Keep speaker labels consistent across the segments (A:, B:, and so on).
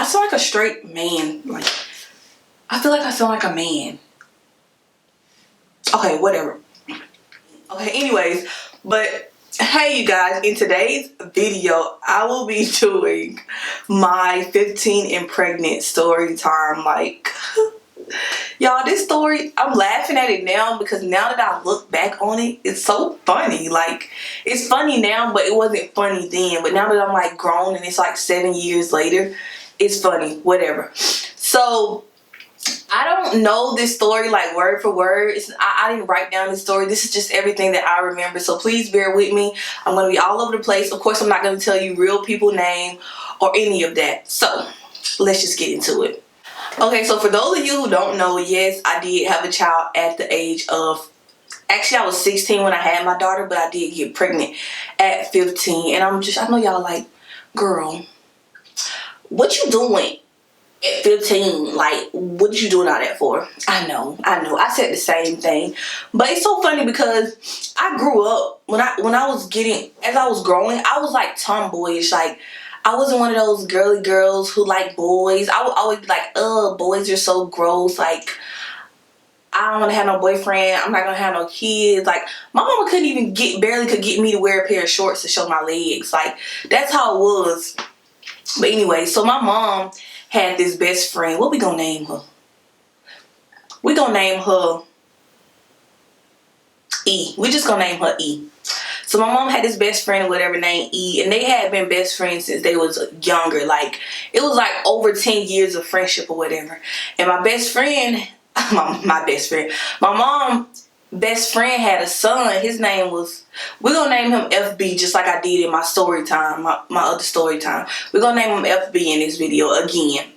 A: sound like a straight man. Like, I feel like I sound like a man. Okay, whatever. Okay, anyways, but hey you guys, in today's video, I will be doing my 15 and pregnant story time. Like, y'all, this story, I'm laughing at it now because now that I look back on it, it's so funny. Like, it's funny now, but it wasn't funny then. But now that I'm like grown and it's like 7 years later, it's funny, whatever. So I don't know this story like word for word. I didn't write down this story. This is just everything that I remember. So please bear with me. I'm going to be all over the place. Of course, I'm not going to tell you real people name or any of that. So let's just get into it. Okay, so for those of you who don't know, yes, I did have a child at the age of, actually I was 16 when I had my daughter, but I did get pregnant at 15. And I know y'all like, girl, what you doing at 15? Like, what you doing all that for? I know. I said the same thing. But it's so funny because I grew up, when I was growing, I was like tomboyish. Like, I wasn't one of those girly girls who like boys. I would always be like, boys are so gross. Like, I don't want to have no boyfriend. I'm not going to have no kids. Like, my mama barely could get me to wear a pair of shorts to show my legs. Like, that's how it was. But anyway, so my mom had this best friend. What we gonna name her? We gonna name her E. We just gonna name her E. So my mom had this best friend or whatever named E, and they had been best friends since they was younger. Like, it was like over 10 years of friendship or whatever. And my best friend, my mom best friend had a son. His name was, we're gonna name him FB, just like I did in my story time, my other story time. We're gonna name him FB in this video again.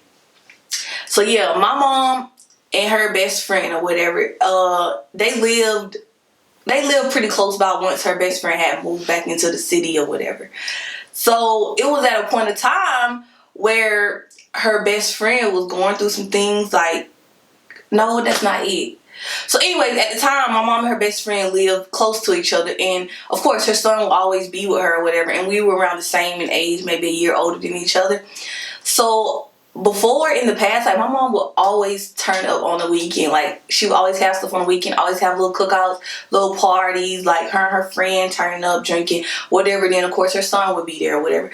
A: So yeah, my mom and her best friend or whatever, they lived pretty close by once her best friend had moved back into the city or whatever. So it was at a point of time where her best friend was going through some things. Like, no, that's not it. So anyways, at the time, my mom and her best friend lived close to each other, and of course her son will always be with her or whatever, and we were around the same in age, maybe a year older than each other. So before, in the past, like, my mom would always turn up on the weekend. Like, she would always have stuff on the weekend, always have little cookouts, little parties, like her and her friend turning up, drinking, whatever. Then of course her son would be there or whatever.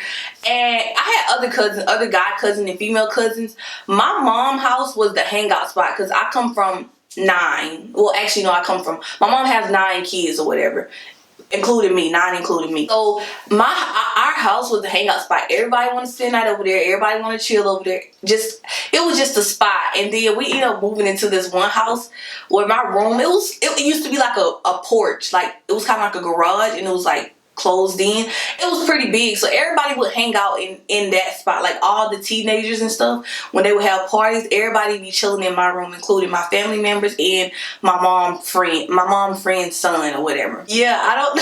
A: And I had other cousins, other guy cousins and female cousins. My mom's house was the hangout spot because I come from 9. Well, actually, no, my mom has 9 kids or whatever, including me, 9 including me. So our house was the hangout spot. Everybody wanted to spend the night over there. Everybody wanted to chill over there. It was just a spot. And then we ended up moving into this one house where my room, it used to be like a porch. Like, it was kind of like a garage, and it was like closed in. It was pretty big, so everybody would hang out in that spot. Like, all the teenagers and stuff, when they would have parties, everybody would be chilling in my room, including my family members and my mom's friend's son or whatever. Yeah, I don't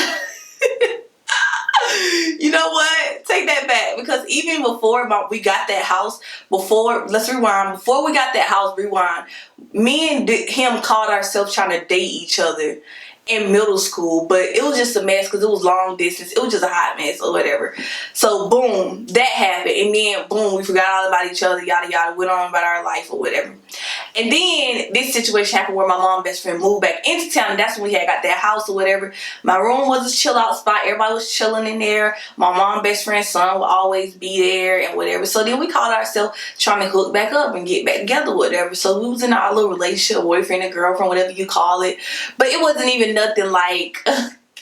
A: you know what, take that back, because even before we got that house, let's rewind, before we got that house, me and him called ourselves trying to date each other in middle school, but it was just a mess because it was long distance. It was just a hot mess or whatever. So boom, that happened, and then boom, we forgot all about each other, yada yada, went on about our life or whatever. And then this situation happened where my mom's best friend moved back into town, and that's when we had got that house or whatever. My room was a chill out spot. Everybody was chilling in there. My mom's best friend's son would always be there and whatever. So then we called ourselves trying to hook back up and get back together or whatever. So we was in our little relationship, boyfriend and girlfriend, whatever you call it. But it wasn't even nothing like,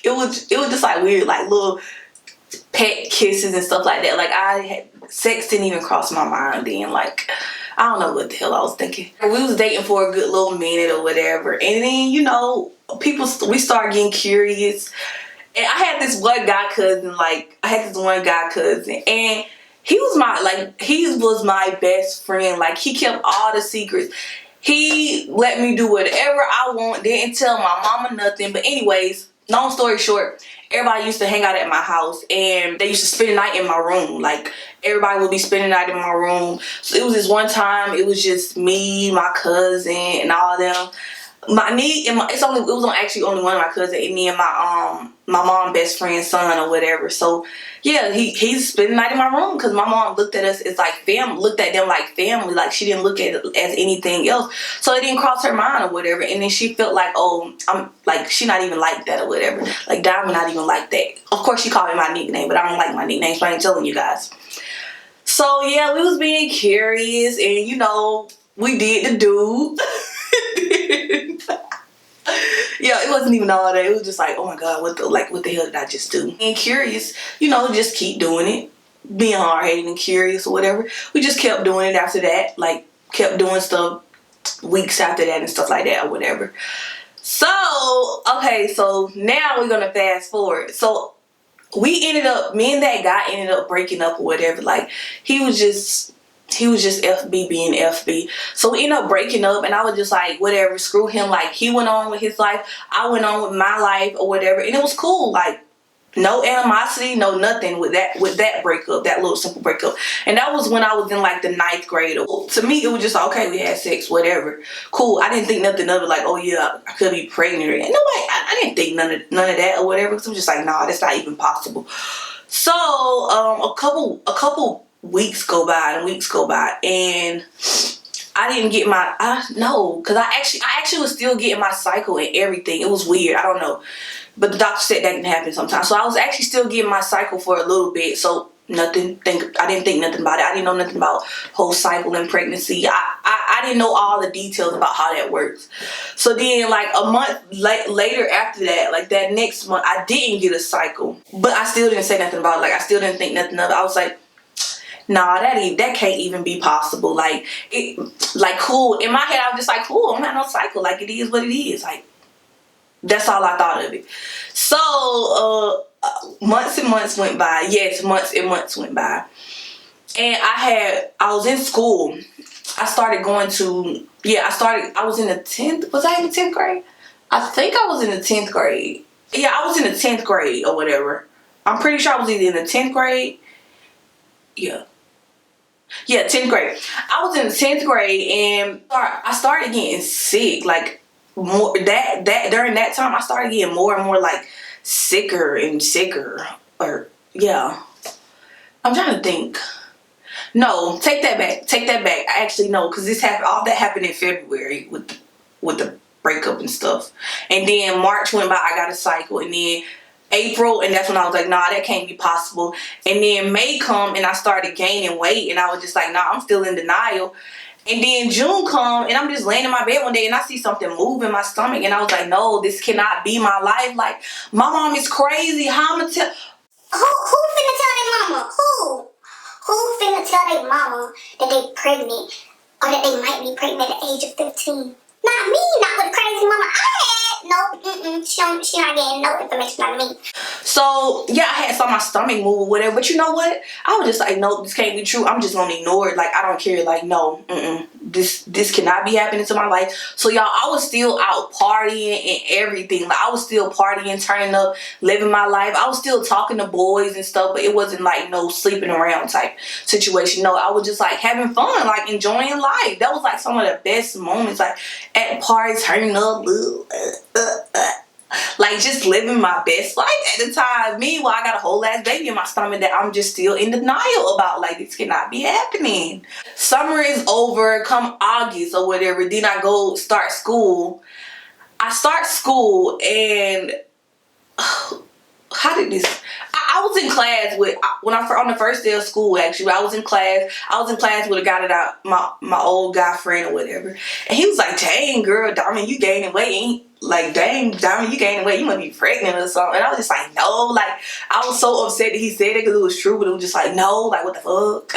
A: it was just like weird, like little pet kisses and stuff like that. Like, sex didn't even cross my mind then. Like, I don't know what the hell I was thinking. We was dating for a good little minute or whatever, and then, you know, we started getting curious. And I had this one guy cousin, and he was my best friend. Like, he kept all the secrets. He let me do whatever I want, didn't tell my mama nothing. But anyways, long story short, everybody used to hang out at my house, and they used to spend the night in my room. Like, everybody would be spending the night in my room. So it was this one time, it was just me, my cousin, and all of them. my niece and it was actually only one of my cousins and me and my mom best friend's son or whatever. So yeah, he's spending the night in my room because my mom looked at us as like family, looked at them like family, like she didn't look at it as anything else. So it didn't cross her mind or whatever. And then she felt like, oh, I'm like, she not even like that or whatever. Like Diamond not even like that. Of course she called me my nickname, but I don't like my nickname, so I ain't telling you guys. So yeah, we was being curious and you know, we did the dude. Yeah, it wasn't even all that. It was just like, oh my God, what the hell did I just do? Being curious, you know, just keep doing it. Being hard-headed and curious or whatever. We just kept doing it after that. Like, kept doing stuff weeks after that and stuff like that or whatever. So, okay, so now we're gonna fast forward. So me and that guy ended up breaking up or whatever. Like, he was just FB being FB. So we ended up breaking up and I was just like, whatever, screw him. Like, he went on with his life, I went on with my life or whatever, and it was cool. Like, no animosity, no nothing with that breakup, that little simple breakup. And that was when I was in like the 9th grade. To me, it was just okay, we had sex, whatever, cool. I didn't think nothing of it, like, oh yeah, I could be pregnant or anything. No, I didn't think none of that or whatever, because I'm just like, nah, that's not even possible. So a couple weeks go by and I didn't get my because I actually was still getting my cycle and everything. It was weird, I don't know, but the doctor said that can happen sometimes. So I was actually still getting my cycle for a little bit. So I didn't think nothing about it. I didn't know nothing about whole cycle and pregnancy. I didn't know all the details about how that works. So then like a month later after that, like that next month, I didn't get a cycle, but I still didn't say nothing about it. Like, I still didn't think nothing of it. I was like, nah, that can't even be possible. Like, cool. In my head, I was just like, cool, I'm not no cycle. Like, it is what it is. Like, that's all I thought of it. So, months and months went by. Yes, months and months went by. And I was in school. I started going to, I was in the 10th. Was I in the 10th grade? I think I was in the 10th grade. Yeah, I was in the 10th grade or whatever. I'm pretty sure I was either in the 10th grade. Yeah, 10th grade. I was in the 10th grade and I started getting sick. Like, more that during that time I started getting more and more like sicker and sicker. Or yeah, I'm trying to think. No, take that back. I actually know, because all that happened in February with the breakup and stuff. And then March went by, I got a cycle, and then April, and that's when I was like, nah, that can't be possible. And then May come and I started gaining weight and I was just like, nah, I'm still in denial. And then June come and I'm just laying in my bed one day and I see something move in my stomach and I was like, no, this cannot be my life. Like, my mom is crazy. How I'ma tell?
B: Who finna tell their mama? Who finna tell their mama that they pregnant or that they might be pregnant at the age of 15? Not me, not with a crazy mama I had. Nope, she not getting no information out of me.
A: So yeah, I saw my stomach move or whatever, but you know what? I was just like, no, this can't be true. I'm just gonna ignore it. Like, I don't care. Like, no, this cannot be happening to my life. So y'all, I was still out partying and everything. Like, I was still partying, turning up, living my life. I was still talking to boys and stuff, but it wasn't like no sleeping around type situation. No, I was just like having fun, like enjoying life. That was like some of the best moments, like at parties, turning up, like just living my best life at the time. Meanwhile, I got a whole ass baby in my stomach that I'm just still in denial about. Like, this cannot be happening. Summer is over, come August or whatever, then I go start school. I start school and how did this? I was in class with, on the first day of school, actually, I was in class with a guy that my old guy friend or whatever. And he was like, dang, girl, Diamond, you gaining weight. Like, dang, Diamond, you gaining weight. You must be pregnant or something. And I was just like, no. Like, I was so upset that he said it because it was true, but it was just like, no. Like, what the fuck?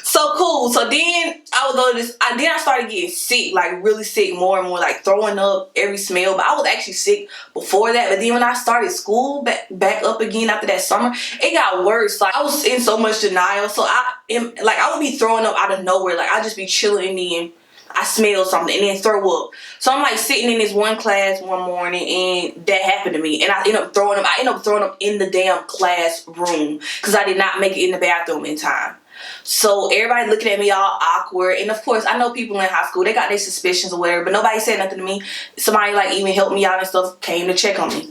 A: So cool. So then I started getting sick, like really sick, more and more, like throwing up every smell. But I was actually sick before that. But then when I started school back up again after that summer, it got worse. Like, I was in so much denial. So I would be throwing up out of nowhere. Like, I'd just be chilling and then I smell something and then throw up. So I'm like sitting in this one class one morning and that happened to me. And I ended up throwing up in the damn classroom because I did not make it in the bathroom in time. So everybody looking at me all awkward. And of course, I know people in high school, they got their suspicions or whatever, but nobody said nothing to me. Somebody like even helped me out and stuff, came to check on me.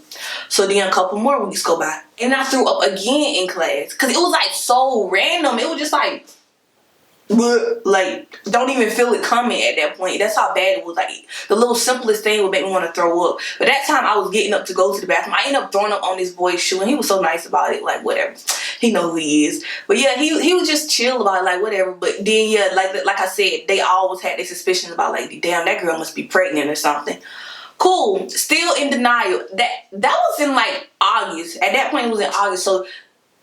A: So then a couple more weeks go by. And I threw up again in class. Because it was like so random. It was just like, like, don't even feel it coming at that point. That's how bad it was. Like, the little simplest thing would make me want to throw up. But that time I was getting up to go to the bathroom. I ended up throwing up on this boy's shoe, and he was so nice about it. Like, whatever. He know who he is. But yeah, he was just chill about it, like, whatever. But then, yeah, like I said, they always had their suspicions about, like, damn, that girl must be pregnant or something. Cool. Still in denial. That was in, like, August. At that point, it was in August. So,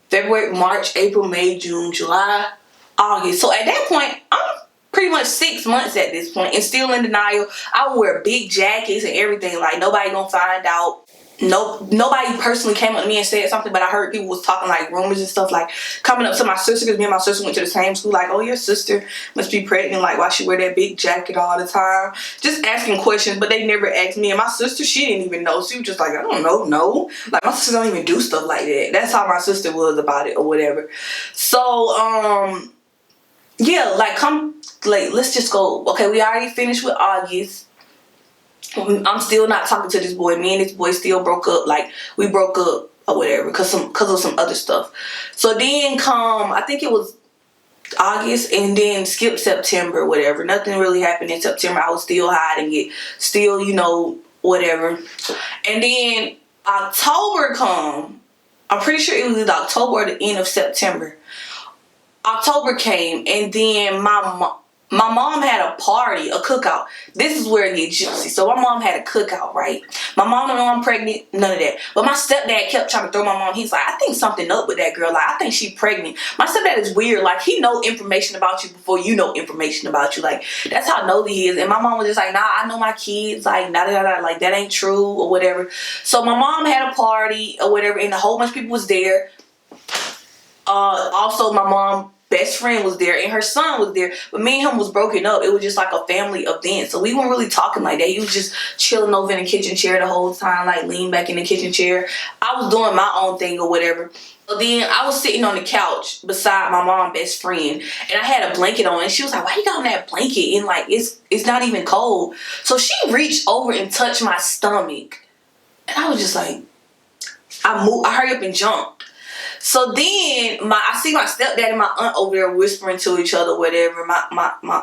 A: February, March, April, May, June, July, August. So at that point, I'm pretty much 6 months at this point and still in denial. I would wear big jackets and everything. Like, nobody gonna find out. Nobody personally came up to me and said something, but I heard people was talking like rumors and stuff, like coming up to my sister, because me and my sister went to the same school, like, oh, your sister must be pregnant, like, why she wear that big jacket all the time? Just asking questions, but they never asked me. And my sister, she didn't even know. She was just like, I don't know, no. Like, my sister don't even do stuff like that. That's how my sister was about it or whatever. So, yeah, like, let's just go. Okay, we already finished with August. I'm still not talking to this boy. Me and this boy still broke up. Like, we broke up or whatever because of some other stuff. So then I think it was August, and then skip September, whatever. Nothing really happened in September. I was still hiding it. Still, you know, whatever. And then October I'm pretty sure it was either October or the end of September. October came, and then my mom had a party, a cookout. This is where it gets juicy. So my mom had a cookout, right? My mom don't know I'm pregnant, none of that. But my stepdad kept trying to throw my mom. He's like, I think something up with that girl. Like, I think she's pregnant. My stepdad is weird. Like, he know information about you before you know information about you. Like, that's how nosy he is. And my mom was just like, nah, I know my kids. Like, like, that ain't true or whatever. So my mom had a party or whatever, and a whole bunch of people was there. Also, my mom's best friend was there, and her son was there, but me and him was broken up. It was just like a family event, so we weren't really talking like that. He was just chilling over in the kitchen chair the whole time, like leaning back in the kitchen chair. I was doing my own thing or whatever. So then I was sitting on the couch beside my mom's best friend, and I had a blanket on, and she was like, why you got on that blanket? And like, it's not even cold. So she reached over and touched my stomach, and I was just like, I hurry up and jumped. So then I see my stepdad and my aunt over there whispering to each other, whatever. My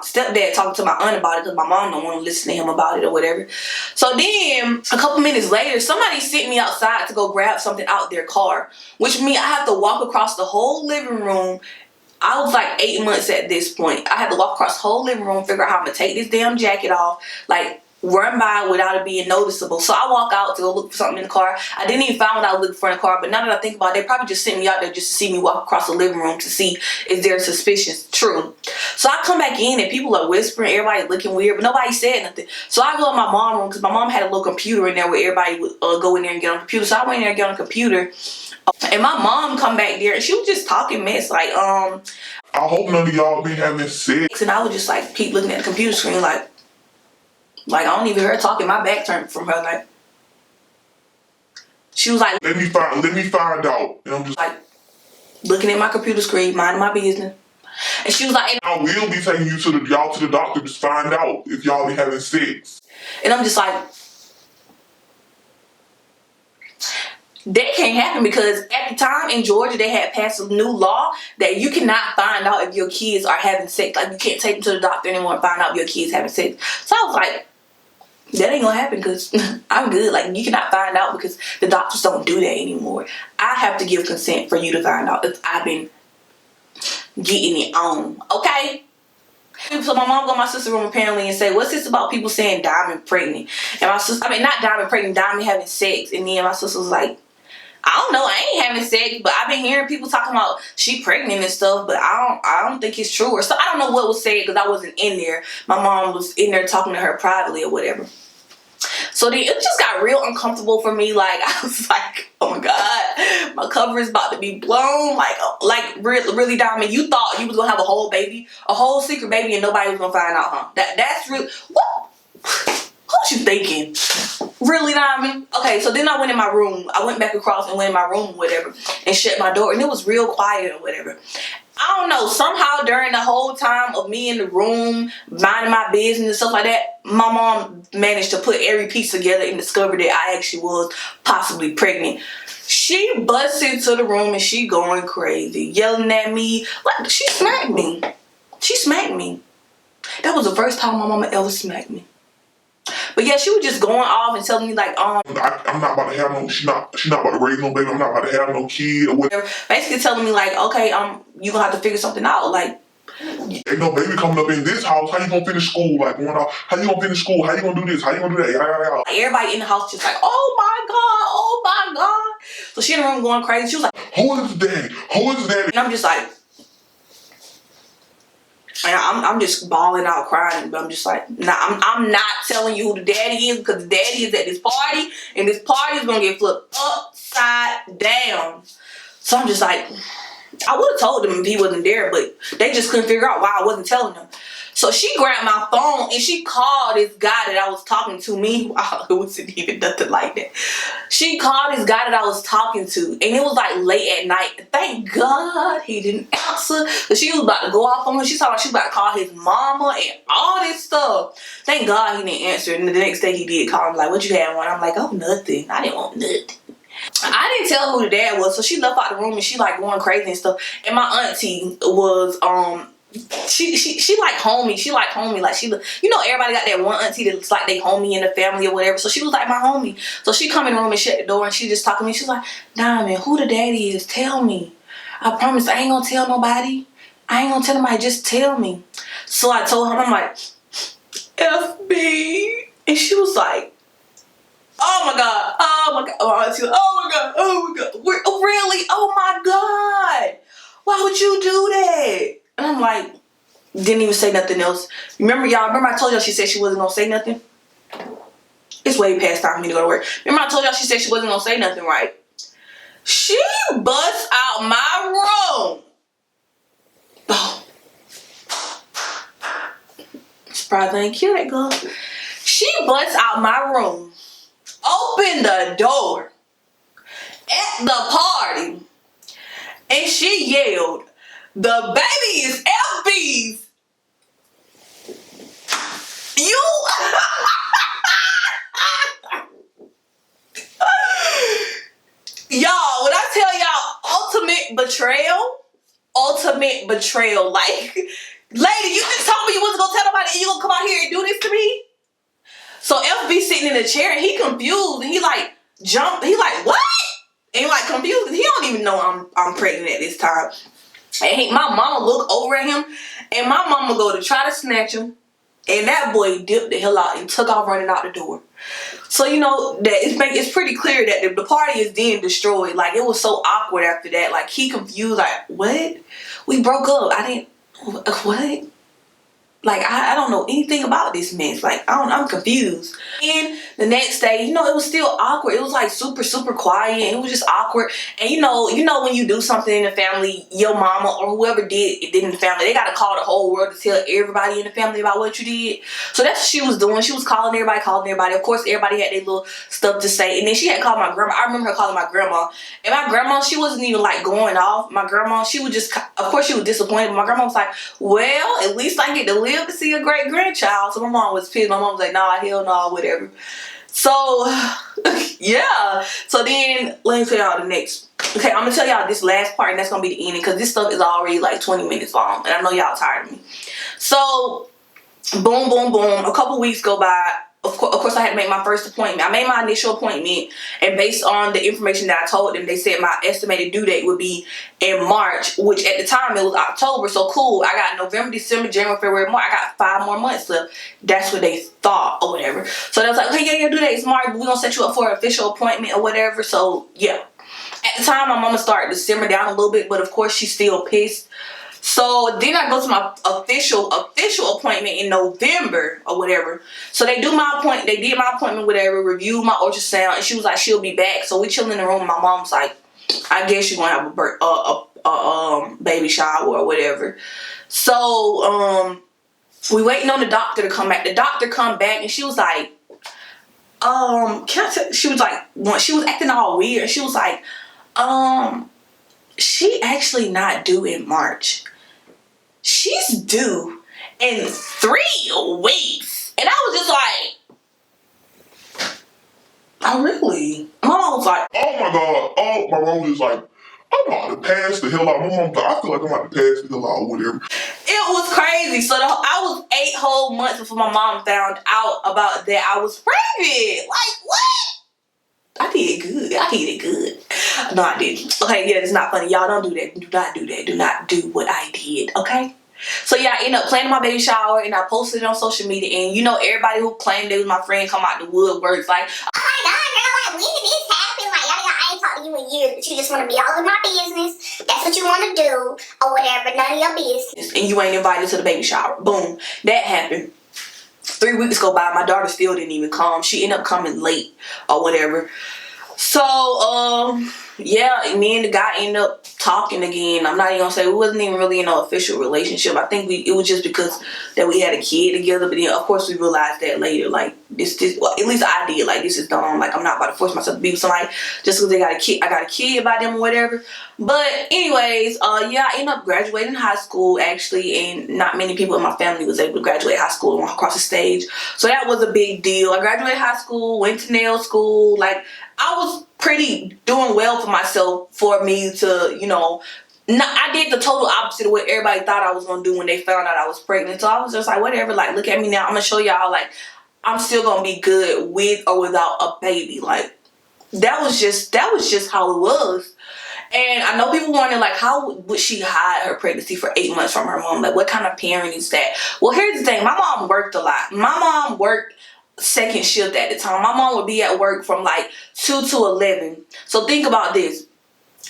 A: stepdad talking to my aunt about it because my mom don't want to listen to him about it or whatever. So then a couple minutes later, somebody sent me outside to go grab something out their car, which means I have to walk across the whole living room. I was like 8 months at this point. I had to walk across the whole living room, figure out how I'm going to take this damn jacket off, like, run by without it being noticeable. So I walk out to go look for something in the car. I didn't even find what I was looking for in the car, but now that I think about it, they probably just sent me out there just to see me walk across the living room to see if they're suspicious. True. So I come back in and people are whispering, everybody looking weird, but nobody said nothing. So I go in my mom's room because my mom had a little computer in there where everybody would go in there and get on the computer. So I went in there and get on the computer, and my mom come back there and she was just talking mess like, I hope none of y'all been having sex. And I was just like keep looking at the computer screen like I don't even hear her talking. My back turned from her. Like, she was like, let me find out. And I'm just like looking at my computer screen, minding my business. And she was like, I will be taking you to the doctor to find out if y'all be having sex. And I'm just like, that can't happen, because at the time in Georgia they had passed a new law that you cannot find out if your kids are having sex. Like, you can't take them to the doctor anymore and find out if your kids having sex. So I was like, that ain't gonna happen because I'm good. Like, you cannot find out because the doctors don't do that anymore. I have to give consent for you to find out if I've been getting it on. Okay? So my mom go to my sister's room apparently and say, what's this about people saying Diamond pregnant? And my sister, not Diamond pregnant, Diamond having sex. And then my sister was like, I don't know, I ain't having sex, but I've been hearing people talking about she pregnant and stuff, but I don't think it's true. Or so I don't know what was said because I wasn't in there. My mom was in there talking to her privately or whatever. So then it just got real uncomfortable for me. Like, I was like, oh my God, my cover is about to be blown. Like really, Diamond, you thought you was gonna have a whole baby, a whole secret baby, and nobody was gonna find out, huh? That's really, what? Who What you thinking? Really, Diamond? Okay, so then I went in my room. I went back across and went in my room or whatever and shut my door, and it was real quiet or whatever. I don't know, somehow during the whole time of me in the room, minding my business and stuff like that, my mom managed to put every piece together and discovered that I actually was possibly pregnant. She busts into the room and she going crazy, yelling at me. Like, she smacked me. She smacked me. That was the first time my mama ever smacked me. But yeah, she was just going off and telling me like,
C: I'm not about to have no, she not about to raise no baby, I'm not about to have no kid or whatever.
A: Basically telling me like, okay, you gonna have to figure something out. Like,
C: ain't no baby coming up in this house, how you gonna finish school? Like, going off, how you gonna finish school? How you gonna do this? How you gonna do that? Yeah.
A: Everybody in the house just like, oh my God. So she in the room going crazy. She was like,
C: who is daddy? Who is daddy?
A: and I'm just like, and I'm just bawling out crying, but I'm just like, nah, I'm not telling you who the daddy is, because the daddy is at this party, and this party is gonna get flipped upside down. So I'm just like, I would have told them if he wasn't there, but they just couldn't figure out why I wasn't telling them. So she grabbed my phone and she called this guy that I was talking to. Meanwhile, it wasn't even nothing like that. She called this guy that I was talking to, and it was like late at night. Thank God he didn't answer, because she was about to go off on him. She was about to call his mama and all this stuff. Thank God he didn't answer. And the next day he did call me like, what you had on? I'm like, oh, nothing. I didn't want nothing. I didn't tell her who the dad was, so she left out the room and she like going crazy and stuff. And my auntie was she like homie. She like homie. Like, she, you know, everybody got that one auntie that looks like they homie in the family or whatever. So she was like my homie. So she come in the room and shut the door and she just talking to me. She's like, Diamond, who the daddy is? Tell me. I promise I ain't gonna tell nobody. I ain't gonna tell nobody. Just tell me. So I told her, I'm like, FB. And she was like, oh my God, oh my God, oh my God, oh my God, really? Oh my God, why would you do that? And I'm like, didn't even say nothing else. Remember I told y'all she said she wasn't gonna say nothing? It's way past time for me to go to work. Remember I told y'all she said she wasn't gonna say nothing, right? She busts out my room. Oh. Surprised I ain't kill that girl. She busts out my room. Open the door at the party, and she yelled, the baby is FB's. You y'all, when I tell y'all ultimate betrayal, like, lady, you just told me you wasn't gonna tell nobody and you gonna come out here and do this to me? So FB sitting in the chair and he confused and he like jumped. He like, what? And he like confused. He don't even know I'm pregnant at this time. And my mama look over at him and my mama go to try to snatch him. And that boy dipped the hell out and took off running out the door. So, you know, that it's pretty clear that the party is then destroyed. Like, it was so awkward after that. Like, he confused, like, what? We broke up. What? Like, I don't know anything about this mess. Like, I'm confused. And the next day, you know, it was still awkward. It was like super, super quiet. It was just awkward. And you know when you do something in the family, your mama or whoever did it in the family, they got to call the whole world to tell everybody in the family about what you did. So that's what she was doing. She was calling everybody. Of course, everybody had their little stuff to say. And then she had called my grandma. I remember her calling my grandma. And my grandma, she wasn't even like going off. My grandma, she was just, of course, she was disappointed. But my grandma was like, well, at least I get to live to see a great grandchild. So my mom was pissed. My mom was like, nah, hell no, whatever. So yeah. So then let me tell y'all the next. Okay, I'm gonna tell y'all this last part, and that's gonna be the ending, because this stuff is already like 20 minutes long, and I know y'all tired of me. So boom, boom, boom. A couple weeks go by. Of course, I had to make my first appointment. I made my initial appointment, and based on the information that I told them, they said my estimated due date would be in March, which at the time it was October. So cool, I got November, December, January, February, March. I got 5 more months left. That's what they thought or whatever. So they was like, okay, yeah, due date is March. We're gonna set you up for an official appointment or whatever. So yeah. At the time, my mama started to simmer down a little bit, but of course she's still pissed. So then I go to my official appointment in November or whatever. So they did my appointment, whatever, reviewed my ultrasound, and she was like, she'll be back. So we chilling in the room. My mom's like, I guess you're gonna have a baby shower or whatever. So we waiting on the doctor to come back. The doctor come back and she was like, can I tell, she was like, when she was acting all weird. She was like, she actually not due in March. She's due in 3 weeks. And I was just like, oh really? My mom was like,
C: oh my God. Oh, my mom was just like, I'm about to pass the hell out. My mom thought, I feel like I'm about to pass the hell out or whatever.
A: it was crazy. So I was 8 whole months before my mom found out about that I was pregnant. Like, what? I did good. I did it good. No, I didn't. Okay, yeah, it's not funny. Y'all don't do that. Do not do that. Do not do what I did, okay? So yeah, I ended up planning my baby shower and I posted it on social media. And you know, everybody who claimed they was my friend come out the woodworks like,
B: Oh my God, girl, like, when did this happen? Like, I ain't talked to you in years, but you just want to be all in my business. That's what you want to do, or whatever. None of your business.
A: and you ain't invited to the baby shower. Boom. That happened. 3 weeks go by, my daughter still didn't even come. She ended up coming late or whatever. So, yeah, me and the guy ended up talking again. I'm not even gonna say we wasn't even really in an official relationship. I think it was just because that we had a kid together. But then, of course, we realized that later. Like this, well, at least I did. Like, this is dumb. Like, I'm not about to force myself to be with somebody just because they got a kid. I got a kid by them or whatever. But anyways, yeah, I ended up graduating high school actually, and not many people in my family was able to graduate high school and walk across the stage. So that was a big deal. I graduated high school, went to nail school. Like, I was pretty doing well for myself for me to, you know, I did the total opposite of what everybody thought I was going to do when they found out I was pregnant. So I was just like, whatever, like, look at me now. I'm going to show y'all, like, I'm still going to be good with or without a baby. Like, that was just how it was. And I know people wondering, like, how would she hide her pregnancy for 8 months from her mom? Like, what kind of parent is that? Well, here's the thing. My mom worked a lot. My mom worked second shift at the time. My mom would be at work from like 2 to 11. So think about this.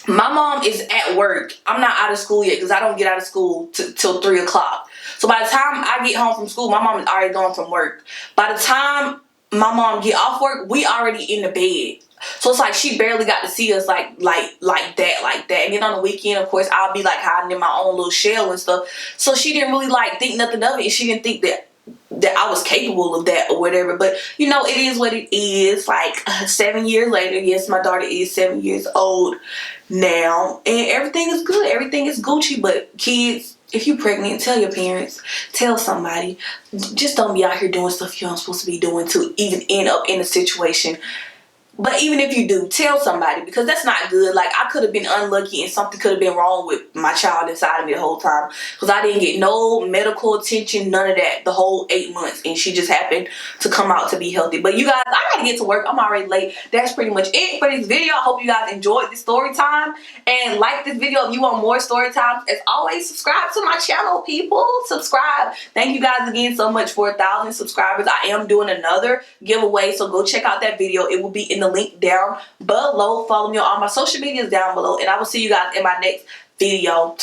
A: My mom is at work. I'm not out of school yet because I don't get out of school till 3 o'clock. So by the time I get home from school, my mom is already gone from work. By the time my mom get off work, we already in the bed. So it's like she barely got to see us like that. And then on the weekend, of course, I'll be like hiding in my own little shell and stuff. So she didn't really like think nothing of it. And she didn't think that I was capable of that or whatever. But you know, it is what it is. Like 7 years later, yes, my daughter is 7 years old now, and everything is good. Everything is Gucci. But kids, if you're pregnant, tell your parents, tell somebody. Just don't be out here doing stuff you're not supposed to be doing to even end up in a situation. But even if you do, tell somebody, because that's not good. Like, I could have been unlucky and something could have been wrong with my child inside of me the whole time. Because I didn't get no medical attention, none of that, the whole 8 months. And she just happened to come out to be healthy. But you guys, I gotta get to work. I'm already late. That's pretty much it for this video. I hope you guys enjoyed this story time. And like this video if you want more story times. As always, subscribe to my channel, people. Subscribe. Thank you guys again so much for 1,000 subscribers. I am doing another giveaway. So go check out that video. It will be in the link down below. Follow me on all my social medias down below, and I will see you guys in my next video.